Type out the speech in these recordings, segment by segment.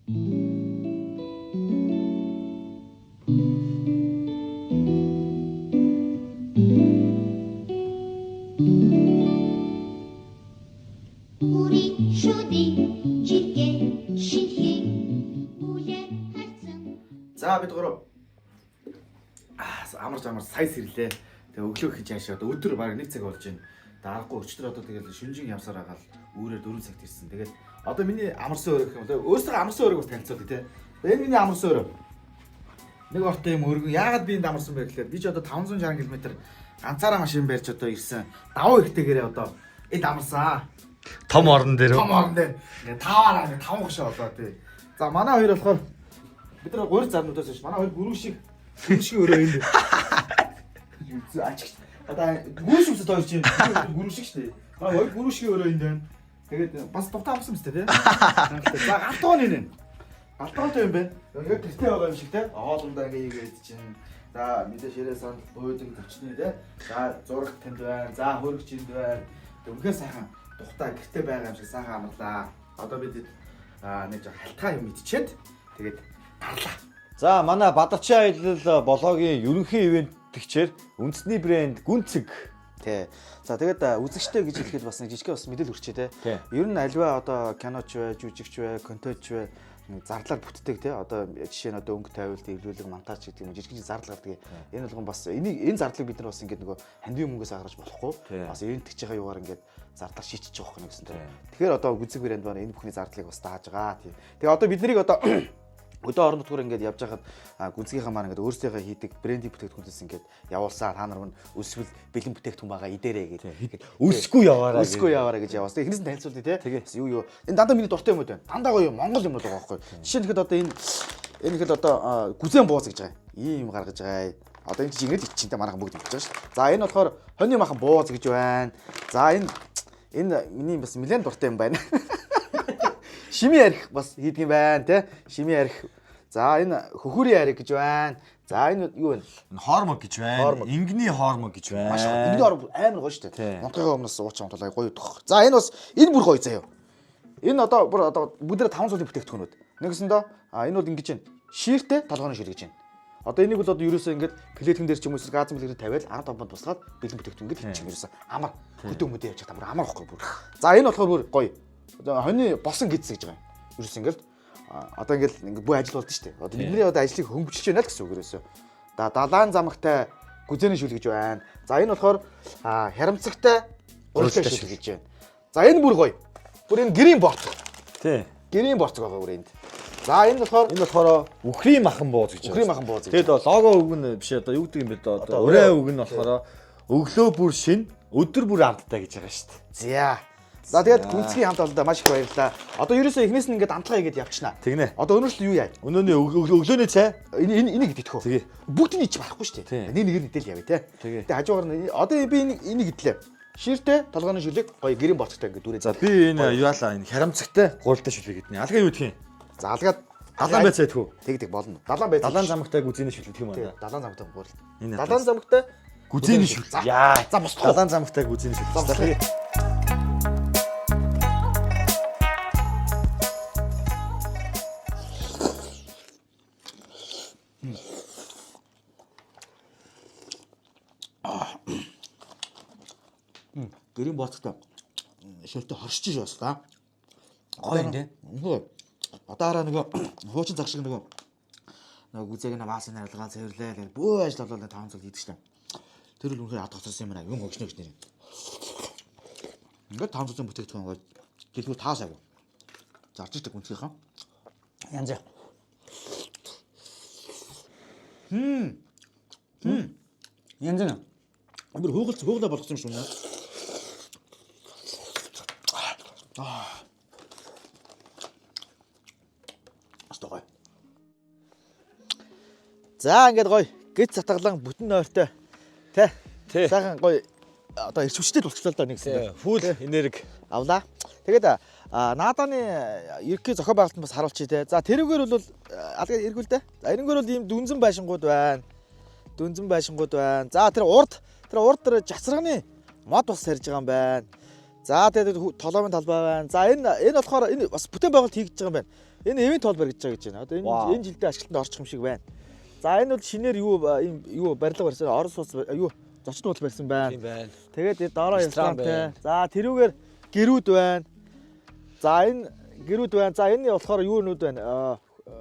За бид гурав амар сая сэрлээ. Тэгээ өглөө хийж яашаа одоо өдөр баг 1 цаг болж байна. Даарахгүй өчтөр одоо тэгэл шүнжин явсаар агаал үүрээр 4 цагт ирсэн. Тэгээд одоо миний амарсан өрөө гэх юм бол өөрсдөө амарсан өрөөг бас танилцуулъя те. Энэ миний амарсан өрөө. Нэг ортой юм өргөн. Яагаад би энд амарсан бэ гэхээр би ч одоо 560 км ганцаараа машин барьж одоо ирсэн. Давуу ихтэйгээрээ одоо энд амарсан. Том орон дээр. Ингээ таваараа ингээ 5 гошоо болоо тий. За манай хоёр болохоор бид нар 3 зарнуудаас биш. Манай хоёр гүрүү шиг өрөө энд. Ачигч. Одоо гүрүү шиг өсөд хоёр чинь гүрүү шиг шүү дээ. Манай хоёр гүрүү шиг өрөө энд байна. Тэгээд бас дутаа авсан мэт тий. За галтгоо нэ. Галтгоотой юм байна. Яг гэртээ байгаа юм шиг тий. Оолондоо ингээ ийгээд чинь. За мэдээ ширээ санд буудаг төвчний тий. За зураг танд байна. За хөргөч энд байна. Үнэхээр сайхан тухтай гэртээ байгаа юм шиг сайхан амарлаа. Одоо бид нэг жоо халтгаа юм идчихэд тэгээд гарлаа. За манай Бадагчин аялал блогийн ерөнхий ивэнтгчээр үндэсний брэнд Гүнцэг тий. За тэгээд үзэгчтэй гэж хэлэхэд бас нэг жижиг бас мэдээлэл хүрчээ тий. Ер нь альва одоо киноч бай, жүжигч бай, контент бай зарлаар бүтдэг тий. Одоо жишээ нь одоо өнгө тавилт, эвлүүлэг, монтаж гэдэг юм жижиг зарлал гардаг. Энэ болгон бас энэ зардлыг бид нар бас ингээд нөгөө хандив мөнгөөс гаргаж болохгүй. Бас ивэнтгч байгаа юугаар ингээд зардлаар шийдчих жоох нэг гэсэн тий. Тэгэхээр одоо Гүнцэг брэнд маань энэ бүхний зардлыг бас дааж байгаа тий. Тэгээ одоо бид нарыг одоо өдөө орон нутгаар ингээд явж байхад Гүнцгийнхаа маань ингээд өөрсдийнхөө хийдэг брендинг бүтээгдэхүүнээс ингээд явуулсаа та нар мань өсвөл бэлэн бүтээгдэхүүн байгаа идээрээ гэдэг. Өсөхгүй яваараа гэж яваас. Эхнээс нь танилцуулъя тий. Юу энэ дандаа миний дуртай юмуд байна. Дандаа гоё Монгол юмнууд байгаа байхгүй. Жишээ нь хэд одоо энэ хэд одоо гүзэн бууз гэж байгаа. Ийм гаргаж байгаа. Одоо энэ чинь ингэж иччэнтэй манайхан бүгд хэлж байгаа шүү дээ. За энэ болохоор хоньны махан бууз гэж байна. За энэ миний бас нэлээд дуртай юм байна. Шими арх бас хийдэг юм байна тий. Шими арх. За энэ хөхүүрийн арх гэж байна. За энэ юу вэ? Хормог гэж байна. Ингэний хормог гэж байна. Маш гоё. Ингэний хормог амар гоё шүү дээ. Монтгойгоо өмнөөс уучлаа тулаа гоё тох. За энэ бас энэ бүр гоё заяа. Энэ одоо бүгдээ 5 суулын бүтээгдэхүүнүүд. Нэгсэндээ энэ бол ингэж байна. Шииртэй толгойн шир гэж байна. Одоо энийг бол одоо ерөөсөө ингэж плейтэн дээр ч юм уу газар плейтээр тавиал 15 туслаад бэлэн бүтээгдэхүүн ингэж хийчих ерөөсөө амар хөдөө явж байгаа амар байхгүй бүр. За энэ болохоор бүр гоё. Одоо хоньны босон гидс гэж байгаа юм. Ерөөс ингээд одоо ингээд бүх ажил болд нь шүү дээ. Одоо бидний одоо ажлыг хөнгөвчлж байна л гэсэн үг ерөөсөө. Далаан замагтай гүзээний шүл гэж байна. За энэ болохоор харамцагтай уралтай шүл гэж байна. За энэ бүр гоё. Бүр энэ грин борт. Тий. Грин борт байгаа бүр энд. За энэ болохоор үхрийн махан бууз гэж байна. Үхрийн махан бууз. Тэгээд лого үг нь биш одоо юу гэдэг юм бэ одоо өрөө үг нь болохоор өглөө бүр шин өдөр бүр амттай гэж байгаа шүү дээ. За тэгээд Гүнцгийн хамт олондоо маш их баярлалаа. Одоо ерөөсөө эхнээс нь ингээд амтгаа хийгээд явчихнаа. Тэгнэ. Одоо өнөөдөр юу яа? Өнөөний өглөөний цай энийг идэтгэв. Тэгээ. Бүгдийг ич барахгүй шүү дээ. Нэг нэгээр идэл явъя те. Тэгээд хажуугаар нь одоо би энийг идлээ. Шииртэй толгойн шүлэг гоё гэрийн боцтой ингээд дүүрээ. За би энэ юалаа энэ харамцагтай гуралтай шүлэг гэдний. Алгаа юу гэх юм? За алгаад далаан байцаа гэдгүү. Тэг болно. Далаан замагтай гүзээний шүлэг гэх юм байна. Далаан замагтай гурал. Энэ далаан замагтай гүзээний шүлэг. Яа, за босдох. Далаан замагтай гүзээний шүлэг. Гэрийн боцтой шилтэй хоршиж шээс та. Гоё юм тий. Одоо хараа нөгөө хуучин цаг шиг нөгөө гүзээг намаас нарилгаан цэвэрлээ гэх бүх ажил болоо 5 цаг хийдэг шээ. Тэр л үнхээр ад гоцсон юм аа. Юм огшно гэж нэр. Ингээд 5 цагийн бүтээгдэхүүн гоё. Дэлгүүр таасаа. Зарж ичдэг Гүнцгийнхаа. Янзаа. Янзаа. Амир хөөгөлдөө болгосон юм шүү нэ. Астогой. За ингээд гоё гэт цатгалан бүтэн нойртой тий. Сайхан гоё одоо ирч хүчтэй болчихлоо л да нэг гэсэн. Фул энерги авлаа. Тэгээд нааданы ерхий зохион байгуулалт бас харуулчих тий. За тэрүүгээр бол алга эргүүл дээ. За энэгээр бол ийм дүнзэн байшингууд байна. За тэр урд тэр жацрагны мод бас сарж байгаа юм байна. За тэгээд толомын талбай байна. За энэ болохоор энэ бас бүтээн байгуулалт хийж байгаа юм байна. Энэ ивент хол барьж байгаа гэж байна. Одоо энэ жилдээ ашиглалтанд орчих юм шиг байна. За энэ бол шинээр юу барилга барьсан. Орос улс юу зочин хол барьсан байна. Тийм байна. Тэгээд дараа ресторантай. За тэрүүгээр гэрүүд байна. За энэ гэрүүд байна. За энэ болохоор юу нүүд байна.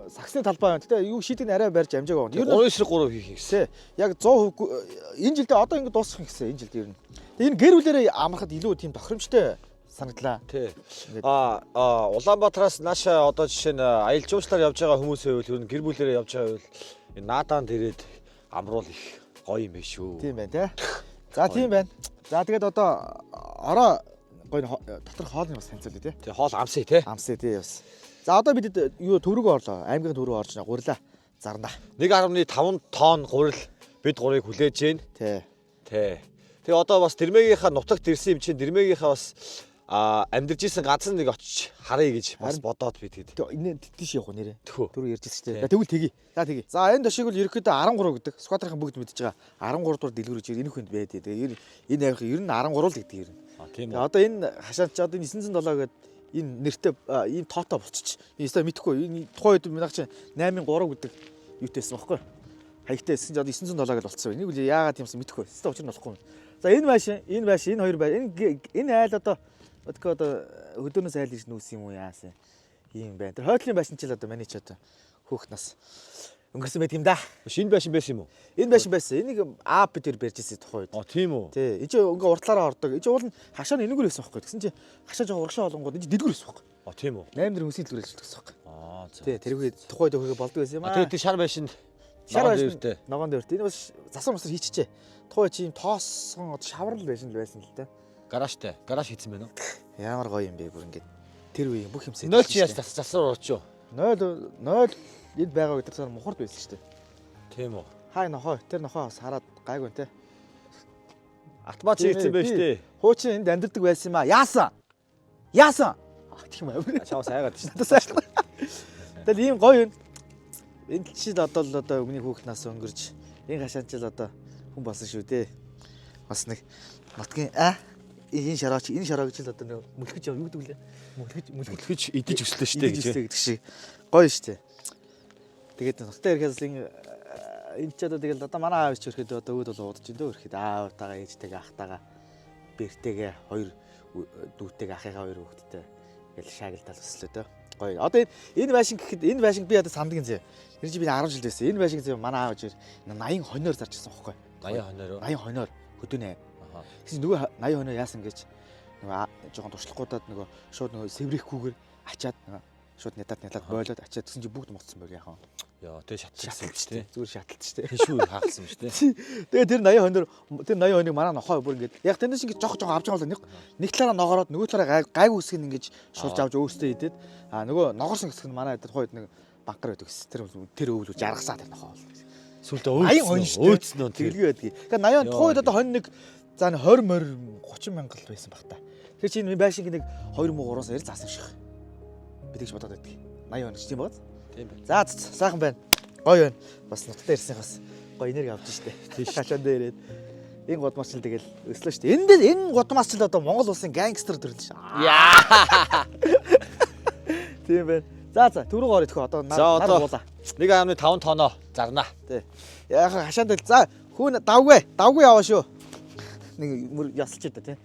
Саксны талбай байна. Гэтэ юу шийдийг арай барьж амжаагүй байна. Ер нь 3 хийх гэсэн. Яг 100% энэ жилдээ одоо ингэ дуусгах гэсэн энэ жилд ер нь. Энэ гэр бүлэрээ амрахад илүү тийм тохиромжтой санагдлаа. Тий. Улаанбаатараас нааша одоо жишээ нь аялал жуулчлаар явж байгаа хүмүүсийн хувьд ер нь гэр бүлээрээ явж байгаа хувьд энэ наадаанд ирээд амруул их гоё юм биш шүү. Тийм байна тий. За тийм байна. За тэгээд одоо ороо гоё дотор хоолны бас танилцуулъя тий. Тий хоол амсыг тий. Амсыг тий бас. За одоо бид юу төврөгөө орлоо. Аймгийн төврөгөө орж гурилаа. Зарна. 1.5 тонн гурил бид гурыг хүлээж гээ. Тий. Тий. Тэгээ одоо бас Дэрмэгийнхаа нутагт ирсэн юм чинь Дэрмэгийнхаа бас амьдарч исэн ганц нэг очиж харъя гэж бас бодоод би тэгээд. Энэ тийш явах нэрээ. Төвөө ярьж ирсэн шүү дээ. Тэгвэл тгий. За тгий. За энэ дошиг бол ерөөхдөө 13 гэдэг. Сквадрын бүгд мэдж байгаа. 13 дугаар дэлгүүрж энэ хүнд байдээ. Тэгээ энэ авих ер нь 13 л гэдэг ер нь. Тийм үү. Одоо энэ хашаанд ч одоо 907 гэдэг энэ нэртэй энэ тоото болчих. Энэ өстой мэдхгүй. Энэ тухайн үед минийх чинь 8-3 гэдэг юутэйсэн баггүй. Хаягтайсэн ч одоо 907 гэж болцсон. Энийг үл яагаад юмсан мэдхгүй. Өстой учир нь болохгүй. За энэ машин, энэ хоёр байна. Энэ айл одоо хөдөөнөөс айл гэж нүүс юм уу яасан юм байна. Тэр хойдлын байшин ч л одоо маний ч одоо хөөх нас өнгөрсөн байт юм да. Шинэ байшин байсан юм уу? Энэ байшин байсан. Энийг аап бид төр барьж ирсэн тухайд. Тийм үү. Тий. Энд чинь ингээ уртлаараа ордог. Энд чинь уул нь хашааны энэгээр байсан байхгүй. Тэгсэн чинь хашаа жоо урагшаа олонгууд энэ дэлгүүр байсан байхгүй. Тийм үү. 8 дэр хүнсийн дэлгүүр ажилладаг байсан байхгүй. Тий. Тэрхүү тухайд хөргө болдог байсан юм аа. Тэгээд шар байшин ногоон дээрт. Энэ бас засвар масар хийчихжээ. Тухай чи юм тоосгон шаврал байшин л байсан л да. Гаражтай. Гараж хийсэн байна уу? Ямар гоё юм бэ бүр ингээд тэр үеийн бүх юмсээ. 0 чи яаж засвар орчих юу? 0 энд байгаа гэдэг сар мухард байсан шүү дээ. Тийм үү. Хай нохоо тэр нохоо бас хараад гайгүй те. Автомат хийсэн байж тээ. Хуучин энд амьддаг байсан юм аа. Яасан? Гэх юм аа. Чавс айгаад шүү. Надад сайшлаа. Тэгэл ийм гоё юм. Энд чи одоо өмнө хүүхнээс өнгөрч энэ хашаан ч л одоо хүн болсон шүү дээ. Бас нэг нутгийн энэ шараа гэж л одоо нэг мүлхэж юу гэдэг вэ? Мүлхэж идэж өслөө шүү дээ гэдэг шиг гоё шүү дээ. Тэгээд нутгийн ирэхээс энэ ч одоо тэгэл одоо манай аав ч ирэхэд одоо өөд бол удаж энэ ирэхэд аавтайгаа ээжтэйгээ ахтайгаа бэртэйгээ хоёр дүүтэйгээ ахыгаа хоёр хүүхэдтэй ингээл шаагилтал өслөө дөө. Гоё. Одоо энэ байшин гэхэд энэ байшин би одоо сандгийн зэ. Тэр чи би 10 жил байсан. Энэ байшин зэ манай аав жир 80 хоноор зарж ирсэн байхгүй. 80 хоноор хөдөөнэ. Тэгсэн нөгөө 80 хоноо яасан гэж нөгөө жоохон туршлахгуудад нөгөө шууд нөгөө сэврэхгүйгээр ачаад нөгөө шууд нядаад бойлоод ачаад тэгсэн чи бүгд моцсон байг яахан. Яа тэг шатчихсан шүү дээ. Зүгээр шаталт шүү дээ. Хишүү хаалсан шүү дээ. Тэгээ тэр 80 хоноор тэр 80 хоныг манай нохоо бүр ингээд яг тэндээс ингээд жоох авч байгаа бол нэг талаараа ногоороод нөгөө талаараа гайгүй хэсэг нь ингээд шулж авч өөртөө идээд нөгөө ногоорсон хэсэг нь манай тэр хойд нэг банкар байдаг гэсэн. Тэр өвлөө жаргасаа тэр нохоо бол. Сүлдээ өөцнөө тэглээ байдгийг. Тэгэхээр 80 тухайд одоо хонь нэг за 20 морь 30 мянга л байсан баг та. Тэр чинь байшинг нэг 2 муу 3 сая заасан шиг. Би тэгж бодоод байдгийг. 80 хоног тийм бод. Тийм байна. За сайхан байна. Гоё байна. Бас нутагтаа ирсэн бас гоё энерги авч штэ. Хашаан дээр ирээд энэ годмаас ч тэгэл өслөө штэ. Энэ годмаас ч одоо Монгол улсын гангстер төрлөө ш. Яа. Тийм байна. За түрүү орё тхөө одоо нар буулаа. 1.5 тоноо зарнаа. Тий. Яг хашаан дээр за хүүн давгүй яваа шүү. Нэг мөр ясалч дээ тий.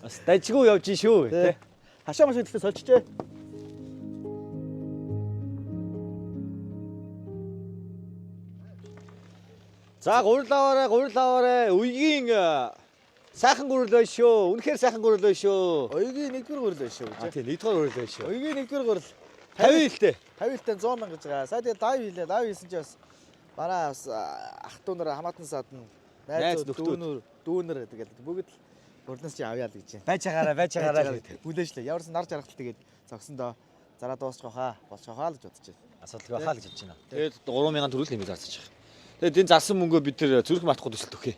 Бас дажгүй явж шүү тий. Хашаа маш ихтэй сольчжээ. За гурилаваарэ уйгийн сайхан гурил байна шүү. Үнэхээр сайхан гурил байна шүү. Уйгийн 1-р гурил байна шүү. Тийм 1-р гурил байна шүү. Уйгийн 1-р гурил 50 хэлтэй. 50 хэлтэй 100 мянга гэж байгаа. Сая тэгээ дав хийлээ. Дав хийсэн чи бас манай бас ах トゥ нар хамаатан садна. Найз дүүнэр тэгээд бүгд л гурлаас чи авъя л гэж байна. Байж байгаарай. Хүлээшлээ. Ямарсан нар жаргал тэгээд зогсондоо зараа дуусчих хаа болчихоо л гэж бодож байна. Асуудалгүй хаа л гэж бодож байна. Тэгээд 3000 төгрөг нэмээд зарцаж байгаа. Тэгээд энэ зарсан мөнгөө бид нэр зүрх матхуу төсөлт өгье.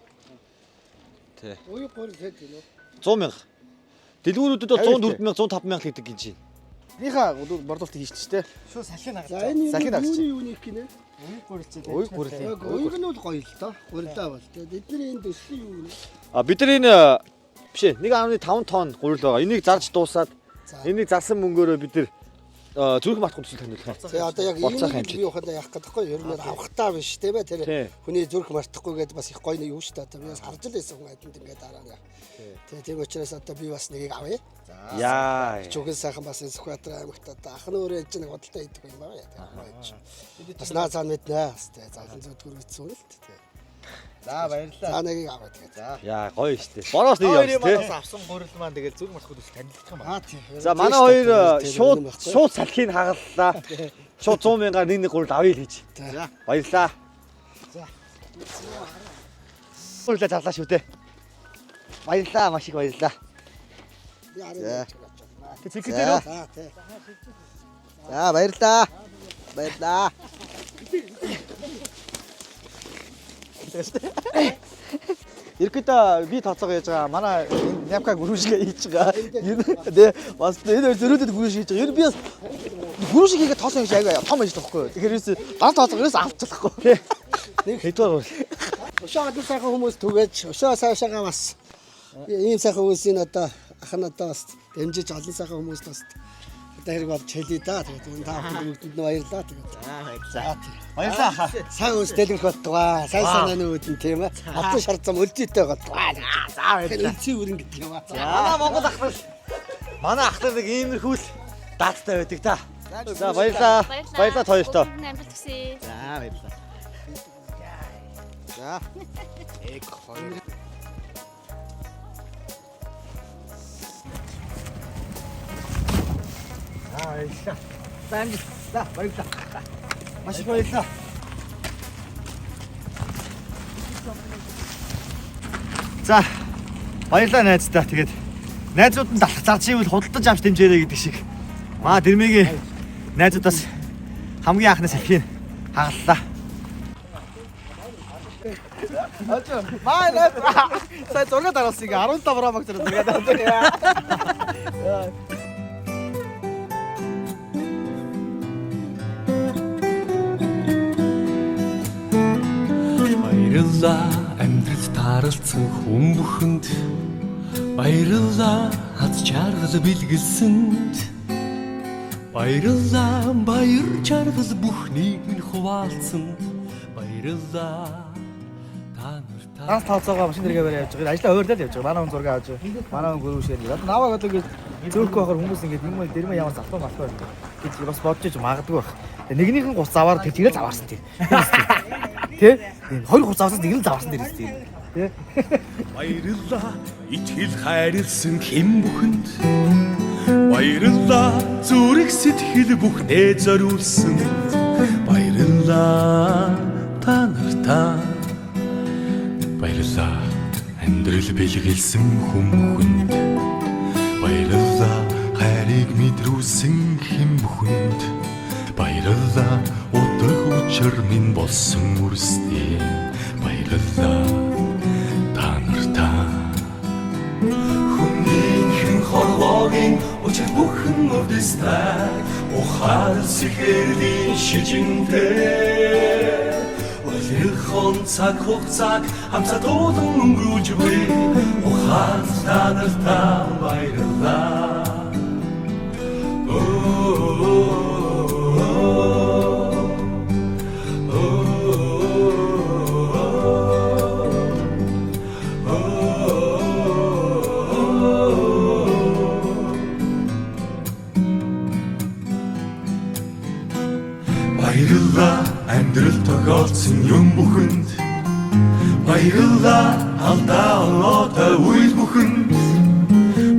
Тий. Уяг гурил хэд гинөө? 100,000. Дэлгүүрүүдэд 104,000 105,000 хийдэг гэж байна. Нихаа борлуулалт хийчихсэн тий. Шуу салхин агч. За энэ юу юуник гинэ? Уйг гурил чи. Уйг гурил. Уйг нь бол гоё л доо. Гурилаа бол. Тэгээд бидний энэ төслийн юу гинэ? Бид нар энэ биш ээ 1.5 тонн гурил байгаа. Энийг зарж дуусаад энийг зарсан мөнгөөрөө бид нар зүрх матх төсөл таниулах. За одоо яг ийм би ухаалаа яах гэдэггүй ер нь авахтаа биш тийм ээ тэр хүний зүрх мартахгүй гэдээ бас их гоё нэг юу шүү дээ. Би бас харж л байсан хүн айданд ингээд дараа. Тийм учраас одоо би бас нэгийг авъя. Яа. Чүгэн сайхан бас Сүхбаатар аймагт одоо ах нь өөрөө ээж нэг бодолтой идэх юм байна. Бас наа цаа мэднэ. Заалан зүдгүр ütсэн л тийм. За баярлалаа. За нэгийг аваа тэгээд. За. Яа гоё штэ. Бороос нэг явсан тий. Авсан гурил маань тэгээд зүрх матх төсөл танилцах юм байна. Тийм. За манай хоёр шууд салхийг хагаллаа. Шууд 100 мянгаар нэг гурил авъя л хийж. За. Баярлаа. За. Гурилаа зарлаа шүү дээ. Баярлаа, маш их баярлаа. За. Тэг дээр. За тий. За баярлаа. Баярлаа. Ирэхэд би тооцоогоо яаж байгаа. Манай Няпкаг гүрүүшгээ хийж байгаа. Тэ бас энэ зөрөөдөд гүрүүш хийж байгаа. Ер нь би бас гүрүүш хийгээ тооцоо хийж аяга том байж тахгүй. Тэгэхээр ерөөс дараа тооцоогоос авчихлахгүй. Тэ. Нэг хэдвэр. Ушаад сайхан хүмүүс түгэж, ушаа сайшаага бас ийм сайхан хүмүүсийн одоо ах нь одоо бас дэмжиж олон сайхан хүмүүст бас одоо хэрэг болж хэлээ да. Тэгээд энэ та бүхэнд бүгдэнд нь баярлалаа. Тэгээд. За Баярлаа. сайн хүмүүс дэлгэх болтугай. Сайн санааны үүдэн тийм ээ. Хатан шар зам өлжитэй болтугай. За баярлалаа. Элцээ үрэн гэдэг юм аа. Манай Монгол ах нар. Манай ах нар нэг иймэрхүү л дааттай байдаг та. За баярлаа. Баярлалаа хоёртоо. Амжилт хүсье. За баярлалаа. За. Эк хоёр. Баярлалаа. За амжилт. За баярлалаа. Маш их баярлалаа. За баярлалаа найздаа. Тэгээд найзууд нь залах зарж ивэл худалдаж авч дэмжээрэй гэдэг шиг. Маа дэрмигийн найзуудаас хамгийн анхны салхийг хагаллаа. Маа найз. Сая зураг дараасан ингээ 15 руу багт зураг дараасан. Баярлалаа амьдралд тааралцсан хүн бүхэнд баярлалаа хаз чаргал бэлгэлсэнд баярлалаа баяр чаргал бүхнийг минь хуваалцсан баярлалаа та нартай Нас тооцоогоо машин дээргээ барай явж байгаа. Ажлаа хойрлол явж байгаа. Манай хүн зураг авч. Манай хүн гөрүүшээр. Одоо наваг одоо ингэ зөөхөө байхаар хүмүүс ингэ юм дэрмэ ямар завтан болохгүй гэж бас бодож магадгүй байх. Нэгнийх нь 30 аваар тэр тэгэл заваарсан тийм. Тэ? 20 заваарсан нэг л заваарсан дээрээс тийм. Тэ? баярлалаа итгэл хайрлсан хэм бүхэнд баярлалаа зүрх сэтгэл бүхнээ зориулсан баярлалаа та нартай баярлалаа амьдрал бэлгэлсэн хүн бүхэнд баярлалаа хайрыг мэдрүүлсэн хэм бүхэнд баярлалаа удах учир минь болсон үрсдээ баярлалаа та нартай хүнийхэн хорлоогийн учир бүхэн үрдэстэй ухаал сэхэрлийн шижинтэй Өлөрхөн цаг хугацааг хамтдаа дуулан өнгөрүүлж буй ухаал та нартай баярлалаа баярлалаа амьдрал тохиолдсон юм бүхэнд баярлалаа алдаа оноотой үйл бүхэнд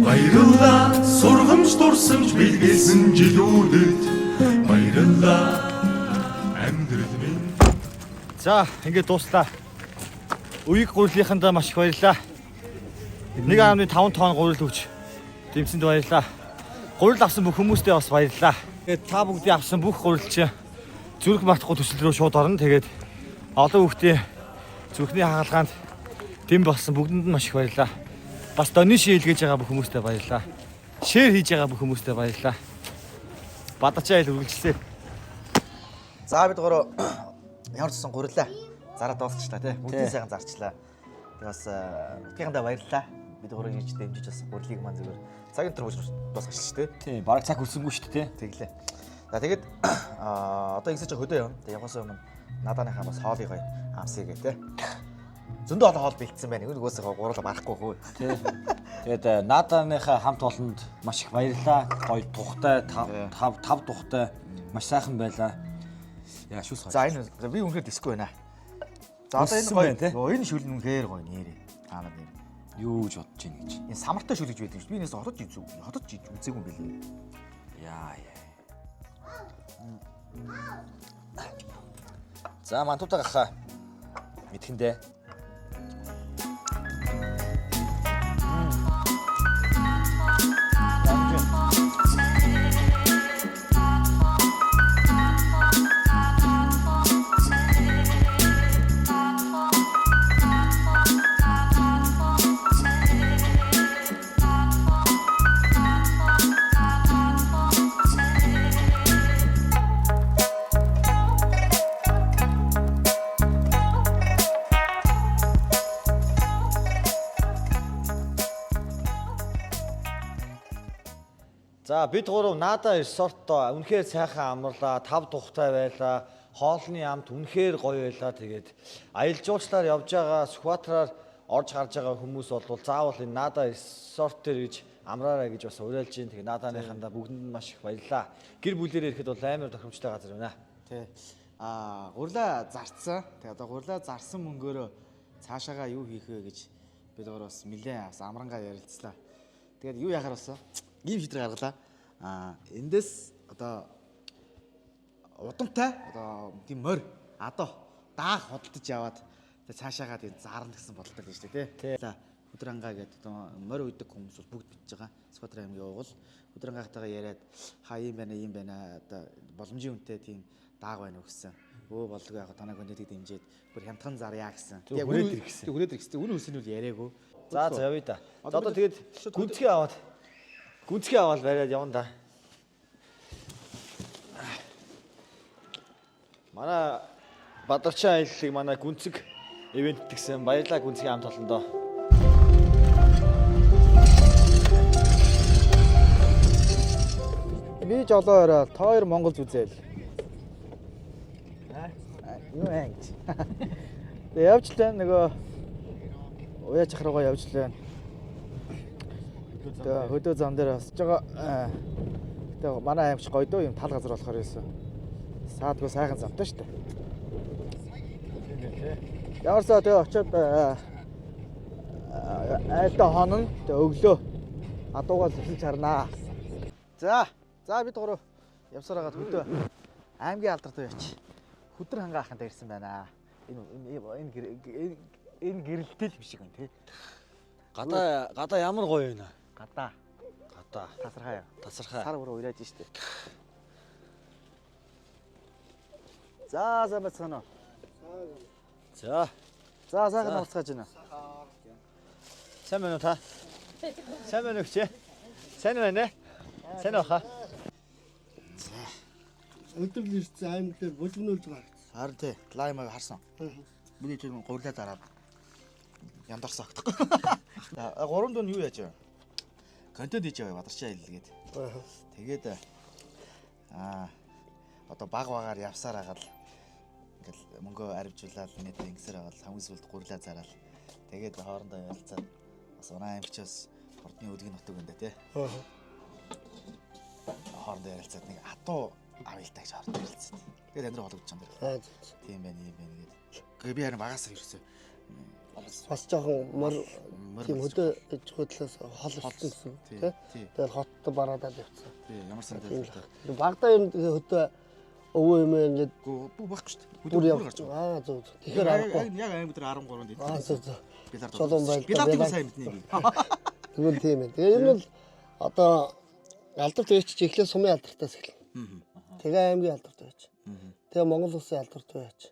баярлалаа сургамж дурсамж бэлгэлсэн жилүүдэд баярлалаа амьдрал минь За ингээд дууслаа. Үеиг гурилынхандаа маш их баярлалаа. 1.5 тонн гурил өгч дэмсэнд баярлалаа. Гурил авсан бүх хүмүүстээ бас баярлалаа. Тэгээд та бүгдийн авсан бүх гурилч зүрх мартахгүй төсөл рүү шууд орно. Тэгээд олон хүүхдийн зүрхний хаалгаанд дэм болсон бүгдэнд нь маш их баярлалаа. Бас донны шийлгэж байгаа бүх хүмүүстээ баярлалаа. Шеэр хийж байгаа бүх хүмүүстээ баярлалаа. Бадачаа ил үргэлжлээ. За бид гурав ямар ч сан гурилаа. Зараа дуусчлаа тий. Бүгдийг сайхан зарчлаа. Тэгээ бас бүгдийнхандаа баярлалаа. Бид гурав ирж дэмжиж бас гурилыг маань зүгээр цагийн дотор дуусгач тий. Тийм, бараг цаг хүссэнгүй шүү дээ. Тэглээ. За тэгээд одоо ингэсэж хөдөө явна. Тэгээд явахаас өмнө надааныхаа бас хоолыг гоё амсъя гэ тэ. Зөндөө олон хоол бэлдсэн байна. Нөгөөсөө гурлаа барахгүй хөө. Тий. Тэгээд наадааныхаа хамт олонд маш их баярлалаа. Гоё тухтай, тав тухтай маш сайхан байлаа. Яа шүүс. За энэ би үнэхээр диско байна. За одоо энэ гоё. Энэ шүл нь үнэхээр гоё нэрээ. Таанад нэр. Юу гэж бодож байна гэж. Энэ самартай шүлэж байдаг шүү. Би нээс хотод үзээгүй юм билээ. Яа. За мантуудаа гахаа. Мэдхэндээ. За бид гурав Нада resort-то үнэхээр сайхан амарлаа, тав тухтай байлаа. Хоолны амт үнэхээр гоё байлаа. Тэгээд аялал жуулчлаар явж байгаа Сүхбаатараар орж гарч байгаа хүмүүс бол заавал энэ Нада resort дээр гэж амраарай гэж бас уриалж байна. Тэгээд Наданыхандаа бүгдэнд нь маш их баярлалаа. Гэр бүлээрээ ирэхэд бол амар тохиромжтой газар байна. Тий. Гурлаа зарцсан. Тэгээ одоо гурлаа зарсан мөнгөөрөө цаашаага юу хийх вэ гэж бид гурав бас нэлээд бас амрангаа ярилцлаа. Тэгээд юу яхаар болсон? Ийм шийдвэр гаргалаа. Эндээс одоо удамтай одоо тийм морь адоо даах хөдөлж яваад тэгээ цаашаагаа тийм зарна гэсэн бодолтой л шүү дээ тий. Өдөр ангаа гэдэг одоо морь үйдэг хүмүүс бол бүгд мэдж байгаа. Сүхбаатар аймгийн угол өдөр ангаахтайгаа яриад хаа юм байна одоо боломжийн үнэтэй тийм дааг байна уу гэсэн. Өө болдгоо яг танайг өнөдийг дэмжиэд бүр хямдхан зарьяа гэсэн. Яг хүрээд ирсэн. Хүрээд ирсэн. Үнэ үсний үл яриаггүй. За явъя да. Одоо тэгээд гүнзгий аваад бариад явна да. Манай Бадарчин аяллыг манай гүнзэг ивент гэсэн баярлалаа гүнзгий хамт олондоо. Би жолоо ороо та хоёр Монгол үзээл. Юу ээ. Тэгээ явж л байна нөгөө уяа чахруугаа явж л байна. Тэгээ хөдөө зам дээр босож байгаа. Тэгээ манай аймагч гоё дөө юм тал газар болохоор юусэн. Саадгүй сайхан замтай шүү дээ. Яварсаа тэгээ очиод айлтаа хонон тэгээ өглөө адуугаар зүсэж харнаа. За бид гурав явсаар хагаад хөдөө аймгийн алдарт яваач. Хөдөр хангаа ахантай ирсэн байна. Энэ гэрэлтэл биш юм тий. Гадаа ямар гоё вэ? Гадаа. Тасархаа. Сар бүр уурайж штэ. За бацгаана. За сайхан уулзгаж байна. сайн байна уу та? Сайн байна уу чи? Сайн байна. Сайн баха. Өдөр ирсэн аймаг дээр бүлгнүүлж байгаа. Харин тий, лаймаг харсан. Миний чинь гурлаа зараад яндарсан агтахгүй. Гурван дун юу яаж вэ? Контент хийж яваа Бадарчин аялал гээд. Тэгээд одоо багаар явсаар хагаад ингээл мөнгөө арвжуулаад нэт ингэсээр хагаад хамгийн сүлд гурлаа зараад тэгээд хоорондоо ярилцаад бас унаа аймагчаас ордны өдгийн нутаг энэ тий. Хоорондоо ярилцаад нэг атуу авъялтай гэж хоорондоо ярилцсан. Тэгээд амьдрал болгож чамдаа. Тийм байна юм байна гээд. Гэхдээ би харин багасаа ирсэн. Бас жоохон мөр тийм хөдөө хөдлөөс хол болсон тийм. Тэгээд хоттой бараадаа явцсан. Тийм ямар санагдав. Багдаа юм хөдөө өвөө юм ингээд бүх байхгүй шүү дээ. Хөдөө гарч байгаа. Зөв. Тэгэхээр яг аймаг дээр 13-нд идэв. Зөв. Билардыг сайн мэднэ би. Тэгвэл тийм ээ. Тэгээ ер нь одоо алдарт байж чи эхлээ сумын алдартаас эхэлнэ. Тэгээ аймгийн алдарт байж. Тэгээ Монгол улсын алдарт байж.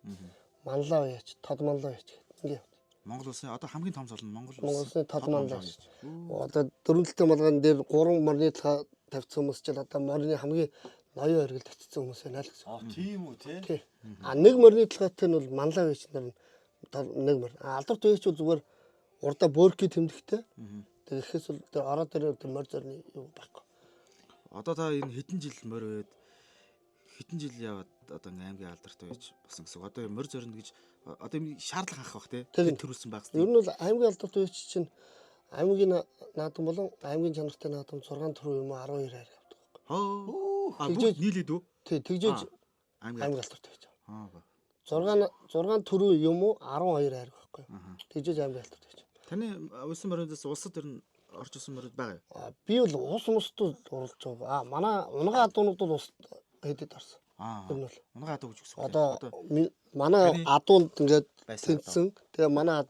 Манлаа байж, тод манлаа байж гэх ингээд. Монгол улсын одоо хамгийн том зол нь Монгол улсын тод манлаа байж. Одоо дөрвөлттэй малгайн дээр 3 морны талаа тавьсан хүмүүс ч одоо морны хамгийн ноён оргил татсан хүмүүс байна л гэсэн. Тийм үү тий. Нэг морны талаатай нь бол манлаа байж нар нэг мөр. Алдарт байж бол зүгээр урдаа бөөркий тэмдэгтэй. Тэгэхээс бол тэр ороо дээр морь зорны юу байхгүй. Одоо та энэ хэдэн жил морь байд Хэдэн жил яваад одоо ингээм аймгийн алдартай байж болсон гэсэн. Одоо морь зоринд гэж одоо юм шаардлага анх бах те. Төрүүлсэн байх Ер нь бол аймгийн алдарт үеч чинь аймгийн наадам болон аймгийн чанартай наадам 6 төрөө юм уу 12 хайр явдаг. А бүгд нийлээд үү? Тий, тэгжээж Аймгийн аймгийн алдарт байж Аа. байгаа. 6 төрөө юм уу 12 хайр байхгүй. Тэгжээж аймгийн алдарт байж. Таны улсын морьоос улсад ер нь орж исэн морьд байгаа юу? Би бол ус мөстөд оруулж байгаа. Манай унгаа адуунууд бол ус хэдэд орсон. Тэр нь бол Унгаа адуу гэж үгс. одоо манай адуунд ингээд байсан тэнцсэн. Тэгээ манай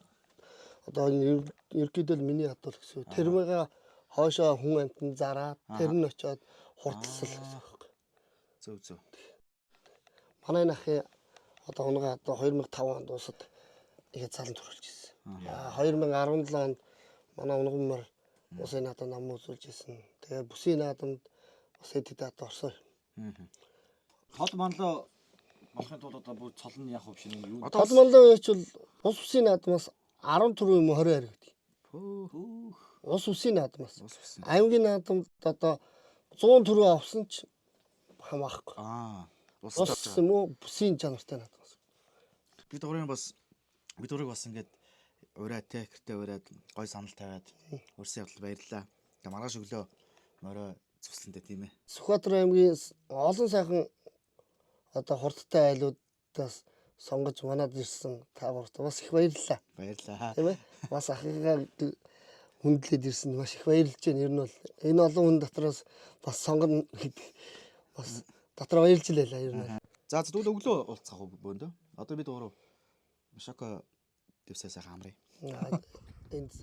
одоо ерөөдөө миний адуул гэсэн. Тэрмэгээ хоошоо хүн амтан зараад тэр нь очиод хурдсал гэсэн үг. Зөв. Манай нахи одоо унгаа одоо 2005 онд усад ихэд цалан төрүүлж ирсэн. 2017 онд манай унган мөр усын наадам нам үзүүлж ирсэн. Тэгээ бүсийн наадамд ус хэдэд орсон. Хол манлоо болохын тулд одоо бүр цолн яах вэ биш юм юу? Тол манлын үеч бол ус бүсийн наадмаас 10 төрөө юм 20 хайр гэдэг. Ус бүсийн наадмаас. Аймгийн наадамд одоо 100 төрөө авсан ч хамаахгүй. Ус юм уу бүсийн чанартай наадмаас. Бид урыг бас ингээд ураад те гэртээ ураад гой санал тавиад өрсөн явдал баярлаа. Тэгээ маргааш өглөө морой цуслантай тийм ээ. Сүхбаатар аймгийн олон сайхан одоо хурдтай айлуудаас сонгож манад ирсэн та бүхэнд бас их баярлалаа. Баярлаа. Тийм ээ. Бас ахыгаа хүндлээд ирсэн маш их баярлж байна. Ер нь бол энэ олон хүн дотроос бас сонгоно гэдэг бас дотроо баярлж лээ ер нь. За тэгвэл өглөө уулзах уу бөөндөө. Одоо бид уруу Мошоко дэвсээ сайхан амрыг. Энд